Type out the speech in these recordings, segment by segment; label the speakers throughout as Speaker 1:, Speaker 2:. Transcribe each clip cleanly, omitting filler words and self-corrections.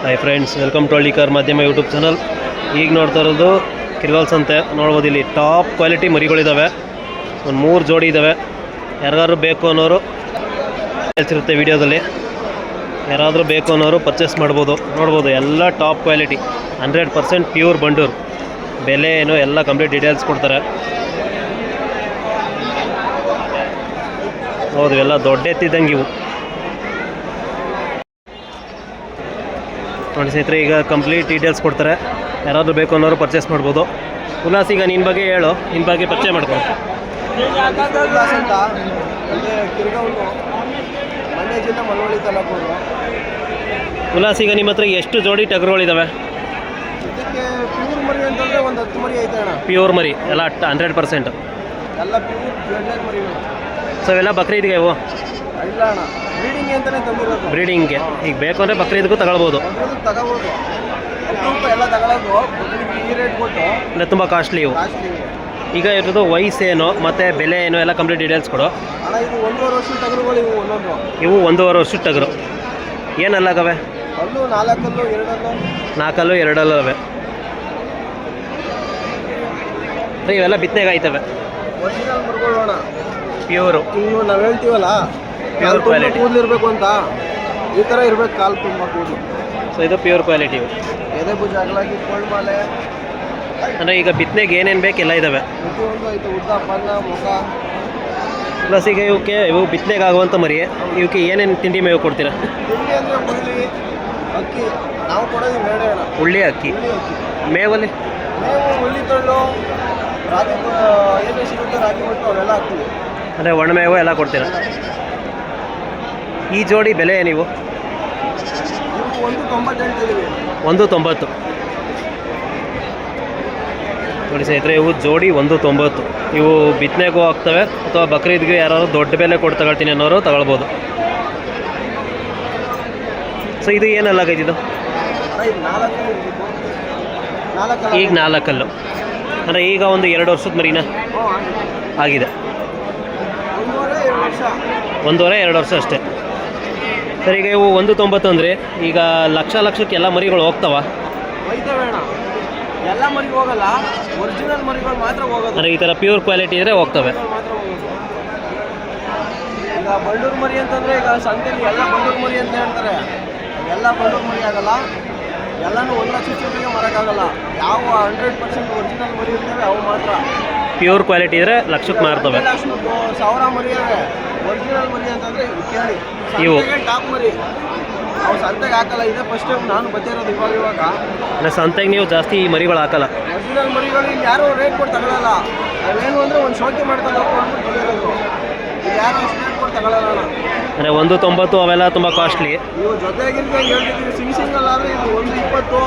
Speaker 1: Hi friends, welcome to Hallikar ಮಾಧ್ಯಮ YouTube channel. ಈಗ ನೋಡ್ತಾ ಇರೋದು ಕಿರ್ಗಾಲ್ ಸಂತೆ. ನೋಡ್ಬೋದು, ಇಲ್ಲಿ ಟಾಪ್ ಕ್ವಾಲಿಟಿ ಮರಿಗಳಿದ್ದಾವೆ. ಒಂದು 3 ಜೋಡಿ ಇದ್ದಾವೆ. ಯಾರಿಗಾದ್ರು ಬೇಕು ಅನ್ನೋರು ಹೇಳ್ತಿರುತ್ತೆ ವಿಡಿಯೋದಲ್ಲಿ. ಯಾರಾದರೂ ಬೇಕು ಅನ್ನೋರು ಪರ್ಚೇಸ್ ಮಾಡ್ಬೋದು. ನೋಡ್ಬೋದು, ಎಲ್ಲ ಟಾಪ್ ಕ್ವಾಲಿಟಿ, 100% ಪ್ಯೂರ್ ಬಂಡೂರು. ಬೆಲೆ ಏನು ಎಲ್ಲ ಕಂಪ್ಲೀಟ್ ಡೀಟೇಲ್ಸ್ ಕೊಡ್ತಾರೆ. ಹೌದು, ಎಲ್ಲ ದೊಡ್ಡ ಎತ್ತಿದ್ದಂಗೆ ಇವು ನೋಡಿ ಸ್ನೇಹಿತರೆ. ಈಗ ಕಂಪ್ಲೀಟ್ ಡೀಟೇಲ್ಸ್ ಕೊಡ್ತಾರೆ. ಯಾರಾದರೂ ಬೇಕು ಅನ್ನೋರು ಪರ್ಚೇಸ್ ಮಾಡ್ಬೋದು. ಉಲ್ಲಾಸ್, ಈಗ ನಿನ್ನ ಬಗ್ಗೆ ಹೇಳು, ನಿನ್ನ ಬಗ್ಗೆ ಪರಿಚಯ ಮಾಡ್ಕೊ.
Speaker 2: ಉಲ್ಲಾಸ್ ಅಂತ ಅಂದರೆ ಕಿರ್ಗಾವ್ಲು, ಮಂಡ್ಯ ಜಿಲ್ಲೆ ಮಳವಳ್ಳಿ ತಾಲೂಕು.
Speaker 1: ಉಲ್ಲಾಸ್, ಈಗ ನಿಮ್ಮ ಹತ್ರ ಎಷ್ಟು ಜೋಡಿ ಟಗರುಗಳಿದ್ದಾವೆ?
Speaker 2: ಇದಕ್ಕೆ ಪ್ಯೂರ್ ಮರಿ ಅಂತಂದರೆ ಒಂದು 10 ಮರಿ ಐತೆ ಅಣ್ಣ.
Speaker 1: ಪ್ಯೂರ್ ಮರಿ ಎಲ್ಲ 100%?
Speaker 2: ಎಲ್ಲ ಪ್ಯೂರ್ ಬ್ಲಡ್ ಮರಿಗಳು.
Speaker 1: ಸೊ ಇವೆಲ್ಲ ಬಕ್ರೀದ್ಗೆ ಇವು?
Speaker 2: ಇಲ್ಲ ಅಣ್ಣ, ಬ್ರೀಡಿಂಗ್ ಅಂತಲೇ ತಂದಿರೋದು.
Speaker 1: ಬ್ರೀಡಿಂಗ್ಗೆ ಈಗ ಬೇಕು ಅಂದರೆ ಬಕ್ರೀದ್ಗೂ ತಗೊಳ್ಬೋದು.
Speaker 2: ತಗೋಬೋದು, ಎಲ್ಲ ತಗೊಳ್ಳೋದು. ಈ ರೇಟ್ ಕೊಟ್ಟು
Speaker 1: ಅಂದರೆ ತುಂಬ ಕಾಸ್ಟ್ಲಿ ಇವು. ಈಗ ಇರೋದು ವಯಸ್ಸೇನು ಮತ್ತು ಬೆಲೆ ಏನು ಎಲ್ಲ ಕಂಪ್ಲೀಟ್ ಡೀಟೇಲ್ಸ್ ಕೊಡು.
Speaker 2: ಅಣ್ಣ, ಇದು 1.5 ವರ್ಷದ ಟಗರುಗಳು ಇವು. ಒಂದೊಂದು
Speaker 1: ಇವು 1.5 ವರ್ಷದ ಟಗರು. ಏನಲ್ಲಾಗವೆ?
Speaker 2: ಅಲ್ಲೂ 4 ಅಲ್ಲು 2 ಅಲ್ಲು.
Speaker 1: 4 ಅಲ್ಲು 2 ಅಲ್ಲು ಅವೆ. ಇವೆಲ್ಲ ಬಿತ್ತನೆಗೆ ಆಯ್ತವೆ.
Speaker 2: ಒರಿಜಿನಲ್ ಮರಿಗಳು ಅಣ್ಣ,
Speaker 1: ಪ್ಯೂರು.
Speaker 2: ಇನ್ನು ನಾವು ಹೇಳ್ತೀವಲ್ಲ
Speaker 1: ಪ್ಯೂರ್ ಕ್ವಾಲಿಟಿ
Speaker 2: ಕೂದಲು ಇರಬೇಕು ಅಂತ, ಈ ಥರ ಇರಬೇಕು ಕಾಲು ತುಂಬ ಕೂದಲು.
Speaker 1: ಸೊ ಇದು ಪ್ಯೂರ್ ಕ್ವಾಲಿಟಿ ಇವು.
Speaker 2: ಎದೆ ಭುಜ ಅಗಲಾಗಿ ಗೋಲ್ಡ್ ಮಾಲೆ
Speaker 1: ಅಂದರೆ ಈಗ ಬಿತ್ತನೆಗೆ ಏನೇನು ಬೇಕು ಎಲ್ಲ ಇದ್ದಾವೆ.
Speaker 2: ಪ್ರತಿಯೊಂದು ಐತೆ. ಉದ್ದ ಪನ್ನ ಮುಖ.
Speaker 1: ಪ್ಲಸ್ ಈಗ ಇವು ಬಿತ್ತನೆಗೆ ಆಗುವಂಥ ಮರಿ. ಇವಕ್ಕೆ ಏನೇನು ತಿಂಡಿ ಮೇವು ಕೊಡ್ತೀರಾ?
Speaker 2: ತಿಂಡಿ ಅಂದರೆ ಉಳ್ಳಿ, ಅಕ್ಕಿ. ನಾವು ಕೊಡೋದು ಬೇಡ ಅಣ್ಣ,
Speaker 1: ಉಳ್ಳಿ ಅಕ್ಕಿ. ಮೇವಲ್ಲಿ
Speaker 2: ಮೇವು ಉಳ್ಳಿ ತೊಳ್ಳು, ರಾಗಿ ಏನೇ ಸಿಗುತ್ತೆ ರಾಗಿ ಮಟ್ಟು ಅವೆಲ್ಲ ಹಾಕ್ತೀವಿ.
Speaker 1: ಅಂದರೆ ಒಣಮೇವು ಎಲ್ಲ ಕೊಡ್ತೀರಾ? ಈ ಜೋಡಿ ಬೆಲೆ ನೀವು?
Speaker 2: ಇವು 1.98 ಇದೀವಿ.
Speaker 1: 1.90 ನೋಡಿ ಸ್ನೇಹಿತರೆ. ಇವು ಜೋಡಿ 1.90. ಇವು ಬಿತ್ತನೆಗೂ ಆಗ್ತವೆ ಅಥವಾ ಬಕ್ರೀದ್ಗೆ ಯಾರು ದೊಡ್ಡ ಬೆಲೆ ಕೊಟ್ಟು ತಗೊಳ್ತೀನಿ ಅನ್ನೋರು ತಗೊಳ್ಬೋದು. ಸೊ ಇದು ಏನಲ್ಲಾಗೈತಿದು? ಈಗ 4 ಅಲ್ಲು ಅಂದರೆ ಈಗ ಒಂದು 2 ವರ್ಷದ ಮರಿನ ಆಗಿದೆ. 1.5-2 ವರ್ಷ ಅಷ್ಟೇ. ಸರ್, ಈಗ ಇವು 1.90 ಅಂದರೆ ಈಗ ಲಕ್ಷಕ್ಕೆ ಎಲ್ಲ ಮರಿಗಳು ಹೋಗ್ತಾವ?
Speaker 2: ಎಲ್ಲ ಮರಿಗಳು ಹೋಗಲ್ಲ, ಒರಿಜಿನಲ್ ಮರಿಗಳು ಮಾತ್ರ ಹೋಗೋದು.
Speaker 1: ಅಂದರೆ ಈ ಥರ ಪ್ಯೂರ್ ಕ್ವಾಲಿಟಿ ಇದ್ದರೆ ಹೋಗ್ತವೆ.
Speaker 2: ಈಗ ಬಂಡೂರು ಮರಿ ಅಂತಂದರೆ ಈಗ ಸಂತೆಯಲ್ಲಿ ಎಲ್ಲ ಬಂಡೂರು ಮರಿ ಅಂತ ಹೇಳ್ತಾರೆ. ಎಲ್ಲ ಬಂಡೂರು ಮರಿ ಆಗಲ್ಲ, ಎಲ್ಲನೂ 1 ಲಕ್ಷ ಚಿಲ್ಲರೆಗೆ ಮಾರೋಕ್ಕಾಗಲ್ಲ. ಯಾವ 100% ಒರಿಜಿನಲ್ ಮರಿ ಇರ್ತವೆ ಅವು ಮಾತ್ರ.
Speaker 1: ಪ್ಯೂರ್ ಕ್ವಾಲಿಟಿ ಇದ್ದರೆ ಲಕ್ಷಕ್ಕೆ ಮಾರ್ತವೆ.
Speaker 2: 1000 ಮರಿ ಇವೆ. ಒರಿಜಿನಲ್ ಮರಿ ಅಂತಂದರೆ ಕೇಳಿ,
Speaker 1: ಇವು
Speaker 2: ಟಾಪ್ ಮರಿ. ಅವು ಸಂತೆಗೆ ಹಾಕಲ್ಲ. ಇದೇ ಫಸ್ಟ್ ಟೈಮ್ ನಾನು ಬರ್ತಿರೋದು ಇವಾಗ.
Speaker 1: ಅಂದರೆ ಸಂತೆಗೆ ನೀವು ಜಾಸ್ತಿ ಈ ಮರಿಗಳು ಹಾಕಲ್ಲ?
Speaker 2: ಒರಿಜಿನಲ್ ಮರಿಗಳು ಇಲ್ಲಿ ಯಾರು ರೇಟ್ ಕೊಟ್ಟು ತಗೊಳ್ಳಲ್ಲ. ಅವೇನು ಅಂದರೆ ಒಂದು ಶೋಕಿ ಮಾಡ್ಕೊಂಡು ಹೋಗ್ಕೊಂಡು ಬಂದಿರೋದು. ಇಲ್ಲಿ ಯಾರು ಅಷ್ಟು ರೇಟ್ ಕೊಟ್ಟು ತಗೊಳ್ಳಲ್ಲ.
Speaker 1: ಅಂದರೆ 1.90 ಅವೆಲ್ಲ ತುಂಬ ಕಾಸ್ಟ್ಲಿ.
Speaker 2: ನೀವು ಜೊತೆಗಿಂತ ಹೇಳ್ತಿದ್ದೀವಿ, ಸಿಂಗಲ್ ಆದರೆ ಇದು 1.20,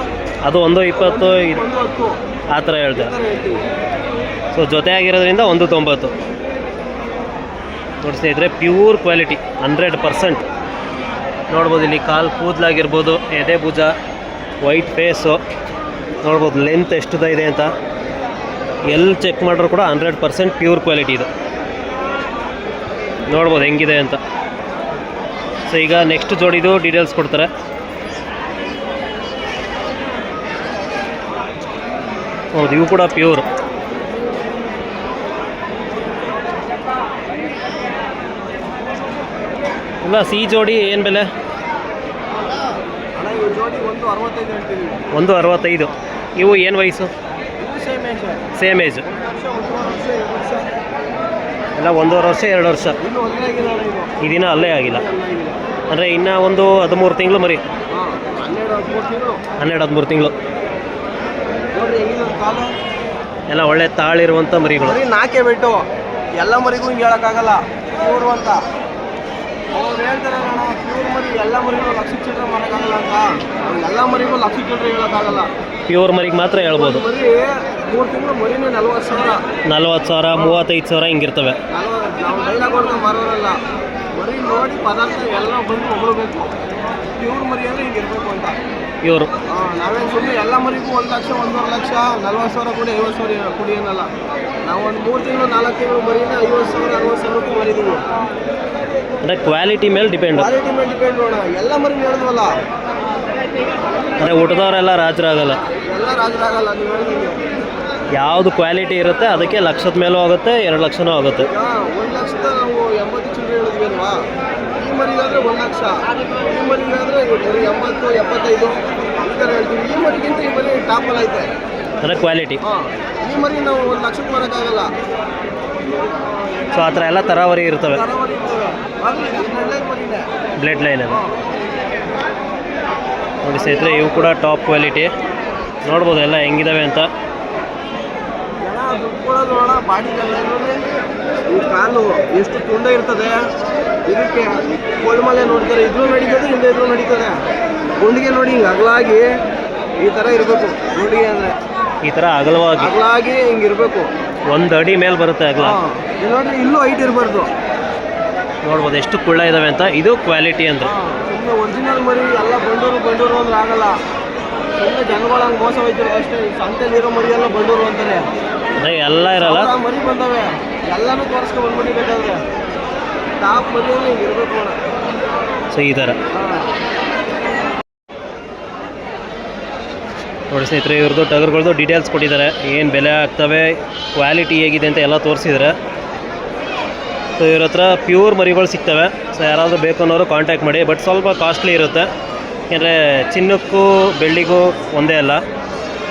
Speaker 1: ಅದು 1.20,
Speaker 2: 1.10
Speaker 1: ಆ ಥರ ಹೇಳ್ತಾರೆ.
Speaker 2: ಹೇಳ್ತೀವಿ.
Speaker 1: ಸೊ ಜೊತೆ ಆಗಿರೋದ್ರಿಂದ 1.90 ನೋಡಿ ಸ್ನೇಹಿತರೆ. Pure quality 100%. ನೋಡ್ಬೋದು, ಇಲ್ಲಿ ಕಾಲು ಕೂದಲಾಗಿರ್ಬೋದು, ಎದೆ ಭುಜ, ವೈಟ್ ಫೇಸು ನೋಡ್ಬೋದು. ಲೆಂತ್ ಎಷ್ಟುದ ಇದೆ ಅಂತ ಎಲ್ಲಿ ಚೆಕ್ ಮಾಡಿದ್ರು ಕೂಡ 100% ಪ್ಯೂರ್ ಕ್ವಾಲಿಟಿ ಇದು. ನೋಡ್ಬೋದು ಹೆಂಗಿದೆ ಅಂತ. ಸೊ ಈಗ ನೆಕ್ಸ್ಟ್ ಜೋಡಿದು ಡೀಟೇಲ್ಸ್ ಕೊಡ್ತಾರೆ. ಹೌದು, ಇವು ಕೂಡ ಪ್ಯೂರ್. ಇಲ್ಲ, ಸಿ ಜೋಡಿ ಏನು ಬೆಲೆ?
Speaker 2: ಅಣ್ಣ, ಇವು ಜೋಡಿ 1.65 ಹೇಳ್ತೀವಿ.
Speaker 1: 1.65. ಇವು ಏನು ವಯಸ್ಸು? ಸೇಮ್ ಏಜ್ ಎಲ್ಲ 1.5 ವರ್ಷ 2 ವರ್ಷ.
Speaker 2: ಇನ್ನೂ ಒಂದೇ ಆಗಿಲ್ಲ
Speaker 1: ಈ ದಿನ ಅಲ್ಲೇ ಆಗಿಲ್ಲ ಅಂದರೆ ಇನ್ನೂ ಒಂದು 13 ತಿಂಗಳು ಮರಿ. 12-13 ತಿಂಗಳು.
Speaker 2: ನೋಡ್ರಿ ಹೆಂಗಿದೆ ಕಾಲು.
Speaker 1: ಎಲ್ಲ ಒಳ್ಳೆ ತಾಳಿರುವಂಥ ಮರಿಗಳು.
Speaker 2: ಮರಿ ನಾಕೆ ಬಿಟ್ಟು ಎಲ್ಲ ಮರಿಗೂ ಹಿಂಗೆ ಹೇಳೋಕ್ಕಾಗಲ್ಲ ಪ್ಯೂರು ಅಂತ. ಅವ್ರು ಹೇಳ್ತಾರೆ ಅಣ್ಣ, ಪ್ಯೂರ್ ಮರಿ ಎಲ್ಲ ಮರಿಗೂ 1 ಲಕ್ಷ ಚಿಲ್ಲರೆ ಮಾಡೋಕ್ಕಾಗಲ್ಲ ಅಂತ. ಎಲ್ಲ ಮರಿಗೂ 1 ಲಕ್ಷ ಚಿಲ್ಲರೆ ಹೇಳೋಕ್ಕಾಗಲ್ಲ.
Speaker 1: ಪ್ಯೂರ್ ಮರಿಗೆ ಮಾತ್ರ ಹೇಳ್ಬೋದು.
Speaker 2: ಮರಿ 3 ತಿಂಗಳು ಮರಿನೇ 40,000,
Speaker 1: 40,000, 35,000 ಹಿಂಗಿರ್ತವೆ.
Speaker 2: ನಾವು ಡೈಲಾಗ್ ಹೊಡ್ಕೊಂಡು ಮಾರೋರಲ್ಲ. ಮರಿ ನೋಡಿ ಪದಾರ್ಥ ಎಲ್ಲ ಬಂದು ಹೊಗಳಬೇಕು. ಪ್ಯೂರ್ ಮರಿ ಅಂದರೆ ಹಿಂಗೆ ಇರಬೇಕು ಅಂತ.
Speaker 1: ಇವರು
Speaker 2: ನಾವೇನು ಸುಮ್ಮನೆ ಎಲ್ಲ ಮರಿಗೂ 1 ಲಕ್ಷ 1.5 ಲಕ್ಷ 40,000 ಕೊಡಿ 50,000 ಕೊಡಿ ಏನಲ್ಲ. ನಾವು ಒಂದು 3 ತಿಂಗಳು 4 ತಿಂಗಳು ಮರಿನ 50,000 60,000 ಮರಿದೀವಿ.
Speaker 1: ಅಂದರೆ ಕ್ವಾಲಿಟಿ ಮೇಲೆ ಡಿಪೆಂಡು.
Speaker 2: ಕ್ವಾಲಿಟಿ ಮೇಲೆ ಡಿಪೆಂಡ್ ನೋಡ. ಎಲ್ಲ ಮರಿ ಹೇಳಿದ್ವಲ್ಲ,
Speaker 1: ಅಂದರೆ ಊಟದವರೆಲ್ಲ ರಾಜರಾಗಲ್ಲ.
Speaker 2: ಎಲ್ಲ ರಾಜರಾಗಲ್ಲ. ನೀವು ಹೇಳಿದಂಗೆ
Speaker 1: ಯಾವುದು ಕ್ವಾಲಿಟಿ ಇರುತ್ತೆ ಅದಕ್ಕೆ ಲಕ್ಷದ ಮೇಲೂ ಆಗುತ್ತೆ, 2 ಲಕ್ಷನೂ ಆಗುತ್ತೆ.
Speaker 2: 1 ಲಕ್ಷದ ನಾವು 80 ಚಿಲ್ಲರೆ ಹೇಳಿದ್ವಿ ಅಲ್ವಾ. ಈ ಮರಿಗಾದರೆ 1 ಲಕ್ಷ, ಈ ಮರಿಗಾದರೆ 80 75 ಈ ಥರ ಹೇಳ್ತೀವಿ. ಈ ಮರಿಗಿಂತ ಈ ಮರಿ ಟಾಪಲ್ಲಿ ಐತೆ.
Speaker 1: ಅಂದರೆ ಕ್ವಾಲಿಟಿ.
Speaker 2: ಈ ಮರಿ ನಾವು 1 ಲಕ್ಷಕ್ಕೆ ಮಾರೋಕ್ಕಾಗಲ್ಲ.
Speaker 1: ಸೊ ಆ ಥರ ಎಲ್ಲ ತರಾವರಿ ಇರ್ತವೆ.
Speaker 2: ತರಾವರಿ ಇರ್ತವೆ. ಆದರೆ ಇದು ಮರಿನೇ
Speaker 1: ಬ್ಲಡ್ ಲೈನ್ ಅದು ನೋಡಿ ಸ್ನೇಹಿತರೆ. ಇವು ಕೂಡ ಟಾಪ್ ಕ್ವಾಲಿಟಿ. ನೋಡ್ಬೋದು ಎಲ್ಲ ಹೆಂಗಿದಾವೆ ಅಂತ.
Speaker 2: ಜನ ದುಡ್ಡು ಕೊಡೋದು ನೋಡ. ಬಾಡಿ ನೋಡಿ, ಈ ಕಾಲು ಎಷ್ಟು ತುಂಡ ಇರ್ತದೆ. ಇದಕ್ಕೆ ಕೋಲ್ಮಲೆ ನೋಡ್ತಾರೆ, ಇದ್ರೂ ನಡೀತದೆ, ಹಿಂದೆ ಇದ್ರೂ ನಡೀತದೆ. ಗುಂಡಿಗೆ ನೋಡಿ ಹಿಂಗೆ ಅಗಲಾಗಿ ಈ ಥರ ಇರಬೇಕು. ಗುಂಡಿಗೆ ಅಂದರೆ
Speaker 1: ಈ ಥರ ಅಗಲವಾಗಿ
Speaker 2: ಹಿಂಗಿರಬೇಕು.
Speaker 1: 1 ಅಡಿ ಮೇಲೆ ಬರುತ್ತೆ ಅಗಲ.
Speaker 2: ನೋಡ್ರಿ, ಇಲ್ಲೂ ಹೈಟ್ ಇರಬಾರ್ದು.
Speaker 1: ನೋಡ್ಬೋದು ಎಷ್ಟು ಕುಳ್ಳ ಇದಾವೆ ಅಂತ. ಇದು ಕ್ವಾಲಿಟಿ ಅಂದರೆ.
Speaker 2: ಸುಮ್ಮನೆ ಒರಿಜಿನಲ್ ಮರಿ ಎಲ್ಲ ಬಂಡೂರು ಅಂದ್ರೆ ಆಗಲ್ಲ. ಸುಮ್ಮನೆ ಜನಗಳಂಗೆ ಮೋಸ ಹೋಯ್ತಿರೋ ಅಷ್ಟೇ. ಈ ಸಂತೆಲಿರೋ ಮರಿ ಎಲ್ಲ ಬಂಡೂರು ಅಂತಾರೆ.
Speaker 1: ಅಂದರೆ ಎಲ್ಲ ಇರಲ್ಲ.
Speaker 2: ಮರಿ ಬಂದವೆ, ಎಲ್ಲನೂ ತೋರಿಸ್ಕೊ ಬಂದ್ಬಿಟ್ಟಿಬೇಕಾದ್ರೆ. ಟಾಪ್ ಮರಿ ಅಂದ್ರೆ ಹಿಂಗೆ ಇರಬೇಕು ಅಣ್ಣ.
Speaker 1: ಸೊ ಈ ಥರ ನೋಡಿ ಸ್ನೇಹಿತರೆ. ಇವ್ರದ್ದು ಟಗರ್ಗಳದ್ದು ಡೀಟೇಲ್ಸ್ ಕೊಟ್ಟಿದ್ದಾರೆ. ಏನು ಬೆಲೆ ಆಗ್ತವೆ, ಕ್ವಾಲಿಟಿ ಹೇಗಿದೆ ಅಂತ ಎಲ್ಲ ತೋರಿಸಿದ್ದಾರೆ. ಸೊ ಇವ್ರ ಹತ್ರ ಪ್ಯೂರ್ ಮರಿಗಳು ಸಿಗ್ತವೆ. ಸೊ ಯಾರಾದರೂ ಬೇಕು ಅನ್ನೋರು ಕಾಂಟ್ಯಾಕ್ಟ್ ಮಾಡಿ. ಬಟ್ ಸ್ವಲ್ಪ ಕಾಸ್ಟ್ಲಿ ಇರುತ್ತೆ, ಯಾಕೆಂದರೆ ಚಿನ್ನಕ್ಕೂ ಬೆಳ್ಳಿಗೂ ಒಂದೇ ಅಲ್ಲ.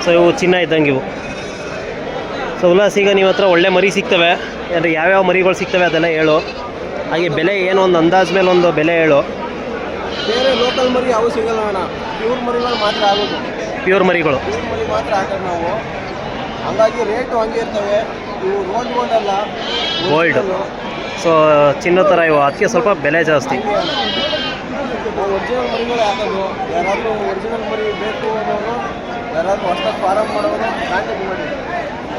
Speaker 1: ಸೊ ಇವು ಚಿನ್ನ ಇದ್ದಂಗೆ ಇವು. ಸೊ ಉಲ್ಲಾಸ್, ಈಗ ನಿಮ್ಮ ಹತ್ರ ಒಳ್ಳೆ ಮರಿ ಸಿಗ್ತವೆ ಅಂದರೆ ಯಾವ್ಯಾವ ಮರಿಗಳು ಸಿಗ್ತವೆ ಅದೆಲ್ಲ ಹೇಳು. ಹಾಗೆ ಬೆಲೆ ಏನು ಒಂದು ಅಂದಾಜು ಮೇಲೆ ಒಂದು ಬೆಲೆ ಹೇಳು.
Speaker 2: ಬೇರೆ ಲೋಕಲ್ ಮರಿ ಯಾವ ಸಿಗಲ್ಲ ಅಣ್ಣ. ಪ್ಯೂರ್ ಮರಿಗಳು ಮಾತ್ರ ಆಗೋದು.
Speaker 1: ಪ್ಯೂರ್ ಮರಿಗಳು
Speaker 2: ಮರಿ ಮಾತ್ರ ಹಾಕೋದು ನಾವು. ಹಂಗಾಗಿ ರೇಟು ಹಂಗೆ ಇರ್ತವೆ. ಇವು ಗೋಲ್ಡ್ ಅಲ್ಲ,
Speaker 1: ಗೋಲ್ಡ್. ಸೊ ಚಿನ್ನ ಥರ ಇವು, ಅದಕ್ಕೆ ಸ್ವಲ್ಪ ಬೆಲೆ ಜಾಸ್ತಿ.
Speaker 2: ನಾವು ಒರಿಜಿನಲ್ ಮರಿಗಳೇ ಹಾಕೋದು. ಯಾರಾದರೂ ಒರಿಜಿನಲ್ ಮರಿ ಬೇಕು ಅನ್ನೋರು, ಯಾರಾದರೂ ಹೊಸದಾಗಿ ಫಾರಮ್ ಮಾಡೋರು ಕಾಂಟ್ಯಾಕ್ಟ್ ಮಾಡಿ.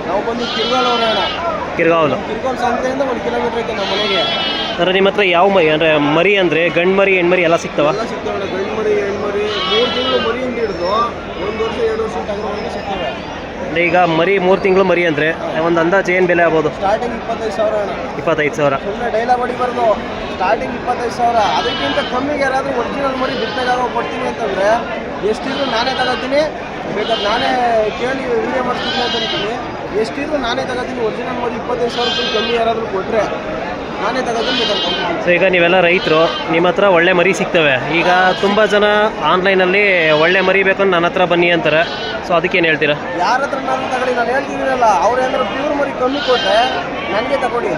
Speaker 2: ನಾವು ಬಂದು ಕಿರ್ಗಾಲ್ ಅಣ್ಣ. ಕಿರ್ಗಾಲ್ ಸಂತೆಯಿಂದ 1 ಕಿಲೋಮೀಟ್ರ್ ಐತೆ ನಮ್ಮ ಮನೆಗೆ.
Speaker 1: ಅಂದರೆ ನಿಮ್ಮ ಹತ್ರ ಯಾವ ಮರಿ ಅಂದರೆ ಮರಿ ಅಂದರೆ ಗಂಡು ಮರಿ ಹೆಣ್ಮರಿ ಎಲ್ಲ ಸಿಗ್ತವೆ?
Speaker 2: ಎಲ್ಲ ಸಿಗ್ತವೆ. ಗಂಡು ಮರಿ ಹೆಣ್ಮರಿ 3 ತಿಂಗಳು ಮರಿಯಿಂದ ಹಿಡಿದು 1 ವರ್ಷ 2 ವರ್ಷ ಟಗರುವರೆಗೂ ಸಿಗ್ತವೆ.
Speaker 1: ಅಂದರೆ ಈಗ ಮರಿ 3 ತಿಂಗಳು ಮರಿ ಅಂದರೆ ಒಂದು ಅಂದಾಜು ಏನು ಬೆಲೆ ಆಗ್ಬೋದು?
Speaker 2: ಸ್ಟಾರ್ಟಿಂಗ್ 25,000 ಅಣ್ಣ.
Speaker 1: 25,000.
Speaker 2: ಸುಮ್ಮನೆ ಡೈಲಾಗ್ ಹೊಡಿಬಾರ್ದು. ಸ್ಟಾರ್ಟಿಂಗ್ 25,000. ಅದಕ್ಕಿಂತ ಕಮ್ಮಿಗೆ ಯಾರಾದರೂ ಒರಿಜಿನಲ್ ಮರಿ ಬಿತ್ತಾಗ ಕೊಡ್ತೀನಿ ಅಂತಂದರೆ ಎಷ್ಟಿದ್ರು ನಾನೇ ತಗೋತೀನಿ. ಬೇಕಾದ್ರೆ ನಾನೇ ಕೇಳಿ ವಿಡಿಯೋ ಮಾಡಿಸ್ತೀನಿ ಅಂತ ಅಂತೀನಿ. ಎಷ್ಟಿದ್ರು ನಾನೇ ತಗೋತೀನಿ. ಒರಿಜಿನಲ್ ಮರಿ 25,000 ರೂಪಾಯಿ ಕಮ್ಮಿ ಯಾರಾದರೂ ಕೊಟ್ಟರೆ ನಾನೇ ತಗೋತೀನಿ. ಬೇಕಾದ್ರೆ
Speaker 1: ಸೊ ಈಗ ನೀವೆಲ್ಲ ರೈತರು, ನಿಮ್ಮ ಹತ್ರ ಒಳ್ಳೆ ಮರಿ ಸಿಗ್ತವೆ. ಈಗ ತುಂಬ ಜನ ಆನ್ಲೈನಲ್ಲಿ ಒಳ್ಳೆ ಮರಿ ಬೇಕಂದ್ರೆ ನನ್ನ ಹತ್ರ ಬನ್ನಿ ಅಂತಾರೆ. ಸೊ ಅದಕ್ಕೇನು ಹೇಳ್ತೀರಾ?
Speaker 2: ಯಾರ ಹತ್ರ ನಾನು ತಗೊಳ್ಳಿ, ನಾನು ಹೇಳ್ತಿದ್ದೀನಲ್ಲ, ಅವ್ರು ಏನಾದ್ರು ಪ್ಯೂರ್ ಮರಿ ಕಮ್ಮಿ ಕೊಟ್ಟರೆ ನನಗೆ ತಗೊಳ್ಳಿ.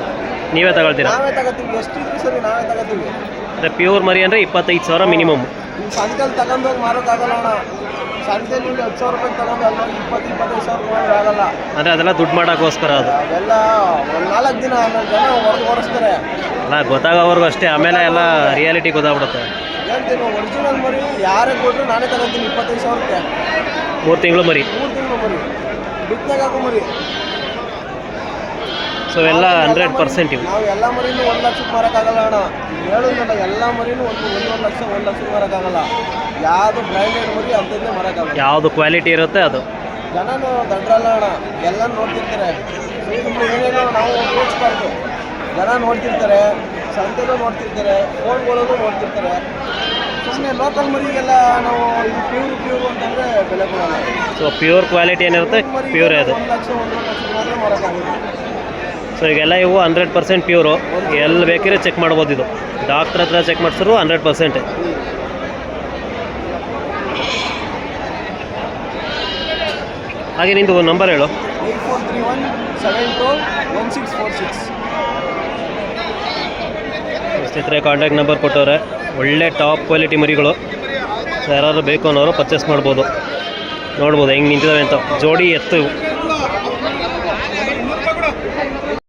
Speaker 1: ನೀವೇ ತಗೊಳ್ತೀರಾ?
Speaker 2: ನಾವೇ ತಗೋತೀವಿ. ಎಷ್ಟಿದ್ರು ಸರಿ ನಾವೇ ತಗೋತೀವಿ.
Speaker 1: ಅಂದರೆ ಪ್ಯೂರ್ ಮರಿ ಅಂದರೆ 25,000 ಮಿನಿಮಮ್.
Speaker 2: ಸಂತೆಯಲ್ಲಿ ತಗೊಂಡೋಗಿ ಮಾರೋಕ್ಕಾಗಲ್ಲ ಅಣ್ಣ. ಸಂತೆಯಲ್ಲಿ 10,000 ರೂಪಾಯಿ ತಗೊಂಡು ಅಲ್ಲೋಗಿ 20-25,000 ರೂಪಾಯಿ ಆಗಲ್ಲ.
Speaker 1: ಅಂದರೆ ಅದೆಲ್ಲ ದುಡ್ಡು ಮಾಡೋಕ್ಕೋಸ್ಕರ ಅದು.
Speaker 2: ಅದೆಲ್ಲ ಒಂದು 4 ದಿನ ಆಮೇಲೆ ಜನ ಓಡಿಸ್ತಾರೆ.
Speaker 1: ಅಲ್ಲ, ಗೊತ್ತಾಗೋವರೆಗೂ ಅಷ್ಟೇ. ಆಮೇಲೆ ಎಲ್ಲ ರಿಯಾಲಿಟಿ ಗೊತ್ತಾಗ್ಬಿಡುತ್ತೆ.
Speaker 2: ಹೇಳ್ತೀನಿ, ಒರಿಜಿನಲ್ ಮರಿ ಯಾರೇ ಕೊಟ್ಟರು ನಾನೇ ತಗೋತೀನಿ 25,000ಕ್ಕೆ.
Speaker 1: 3 ತಿಂಗಳು ಮರಿ.
Speaker 2: 3 ತಿಂಗಳು ಮರಿ ಬಿತ್ತಾಗೋ ಮರಿ.
Speaker 1: ಸೊ ಎಲ್ಲ 100% ಇವು.
Speaker 2: ನಾವು ಎಲ್ಲ ಮರಿನೂ 1 ಲಕ್ಷಕ್ಕೆ ಮಾರೋಕ್ಕಾಗಲ್ಲ ಅಣ್ಣ. ಹೇಳಿದ್ನಲ್ಲ, ಎಲ್ಲ ಮರಿನೂ 1 ಲಕ್ಷಕ್ಕೆ ಮಾರೋಕ್ಕಾಗಲ್ಲ. ಯಾವುದು ಬ್ರ್ಯಾಂಡೆಡ್ ಮರಿ ಅಂತಂದೇ ಮಾರೋಕ್ಕಾಗಲ್ಲ.
Speaker 1: ಯಾವುದು ಕ್ವಾಲಿಟಿ ಇರುತ್ತೆ ಅದು.
Speaker 2: ಜನನು ದಡ್ರಲ್ಲ ಅಣ್ಣ. ಎಲ್ಲ ನೋಡ್ತಿರ್ತಾರೆ. ಸುಮ್ಮನೆ ಏನೇನೋ ನಾವು ತೋರಿಸ್ಬಾರ್ದು. ಜನ ನೋಡ್ತಿರ್ತಾರೆ, ಸಂತೆಗೂ ನೋಡ್ತಿರ್ತಾರೆ, ಫೋನ್ಗಳಲ್ಲೂ ನೋಡ್ತಿರ್ತಾರೆ. ಸುಮ್ಮನೆ ಲೋಕಲ್ ಮರಿಗೆಲ್ಲ ನಾವು ಇದು ಪ್ಯೂರ್ ಅಂತಂದರೆ ಬೆಲೆ ಕೊಡಲ್ಲ.
Speaker 1: ಸೊ ಪ್ಯೂರ್ ಕ್ವಾಲಿಟಿ ಏನಿರುತ್ತೆ ಪ್ಯೂರೇ ಅದು.
Speaker 2: 1 ಲಕ್ಷ 1.5 ಲಕ್ಷ ಮಾತ್ರ ಮಾರೋಕ್ಕಾಗೋದು.
Speaker 1: ಸೊ ಈಗೆಲ್ಲ ಇವು 100% ಪ್ಯೂರು. ಎಲ್ಲಿ ಬೇಕಿದ್ರೆ ಚೆಕ್ ಮಾಡ್ಬೋದು. ಇದು ಡಾಕ್ಟ್ರ್ ಹತ್ರ ಚೆಕ್ ಮಾಡಿಸಿದ್ರು 100%. ಹಾಗೆ ನಿಂದು ಒಂದು ನಂಬರ್ ಹೇಳು.
Speaker 2: 8431721646.
Speaker 1: ಸ್ನೇಹಿತರೆ, ಕಾಂಟ್ಯಾಕ್ಟ್ ನಂಬರ್ ಕೊಟ್ಟವ್ರೆ. ಒಳ್ಳೆ ಟಾಪ್ ಕ್ವಾಲಿಟಿ ಮರಿಗಳು. ಸೊ ಯಾರಾದರೂ ಬೇಕು ಅನ್ನೋರು ಪರ್ಚೇಸ್ ಮಾಡ್ಬೋದು. ನೋಡ್ಬೋದು ಹೆಂಗೆ ನಿಂತಿದ್ದಾವೆ ಅಂತ. ಜೋಡಿ ಎತ್ತು.